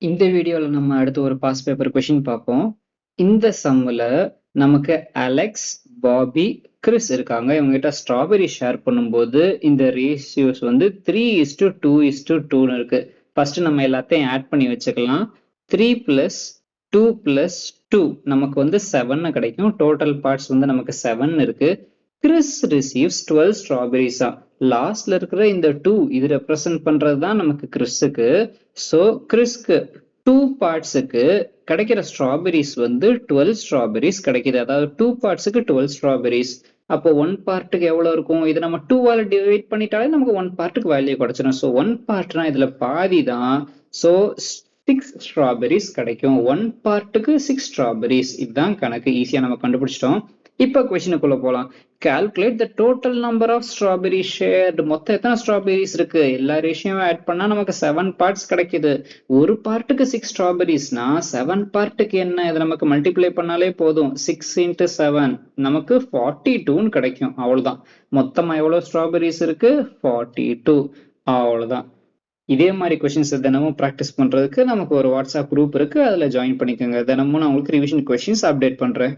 இந்த வீடியோல நம்ம அடுத்து ஒரு பாஸ் பேப்பர் கொஷின் பார்ப்போம். இந்த சம்முல நமக்கு அலெக்ஸ், பாபி, கிறிஸ் இருக்காங்க. இவங்ககிட்ட ஸ்ட்ராபெரி ஷேர் பண்ணும்போது இந்த ரேஷியோஸ் வந்து 3:2:2 இருக்கு. ஃபர்ஸ்ட் நம்ம எல்லாத்தையும் ஆட் பண்ணி வச்சுக்கலாம். 3 plus 2 plus 2 நமக்கு வந்து 7 கிடைக்கும். டோட்டல் பார்ட்ஸ் வந்து நமக்கு 7 இருக்கு. Chris receives 12 ஸ்ட்ராபெரிஸா. லாஸ்ட்ல இருக்கிற இந்த 2 இது ரெப்ரசன்ட் பண்றது தான் நமக்கு கிறிஸ்க்கு. ஸோ கிறிஸ்க்கு 2 பார்ட்ஸுக்கு கிடைக்கிற ஸ்ட்ராபெரிஸ் வந்து 12 ஸ்ட்ராபெரிஸ் கிடைக்குது. அதாவது 2 பார்ட்ஸுக்கு 12 ஸ்ட்ராபெரிஸ். அப்போ 1 பார்ட்டுக்கு எவ்வளவு இருக்கும்? இது நம்ம 2ஆல டிவைட் பண்ணிட்டாலே நமக்கு 1 பார்ட்டுக்கு வேல்யூ கிடைச்சிடும். ஸோ 1 பார்ட்னா இதுல பாதி தான். ஸோ 6 ஸ்ட்ராபெரிஸ் கிடைக்கும். 1 பார்ட்டுக்கு 6 ஸ்ட்ராபெரிஸ். இதுதான் கணக்கு. ஈஸியா நம்ம கண்டுபிடிச்சிட்டோம். இப்ப கொஸ்டினுக்குள்ள போலாம். Calculate the total number of strawberry shared. மொத்தம் எத்தனை ஸ்ட்ராபெரிஸ் இருக்கு? எல்லா ரேஷியோவும் ஆட் பண்ணா நமக்கு 7 பார்ட்ஸ் கிடைக்குது. ஒரு பார்ட்டுக்கு 6 ஸ்ட்ராபெரிஸ்னா 7 பார்ட்டுக்கு என்ன? இதை நமக்கு மல்டிப்ளை பண்ணாலே போதும். 6 into 7 நமக்கு 42 கிடைக்கும். அவ்வளவுதான். மொத்தமா எவ்வளவு ஸ்ட்ராபெரிஸ் இருக்கு? 42. அவ்வளவுதான். இதே மாதிரி கொஸ்டின்ஸ் தினமும் ப்ராக்டிஸ் பண்றதுக்கு நமக்கு ஒரு வாட்ஸ்அப் குரூப் இருக்கு. அதுல ஜாயின் பண்ணிக்கோங்க. தினமும் நான் உங்களுக்கு ரிவிஷன் கொஸ்டின்ஸ் அப்டேட் பண்றேன்.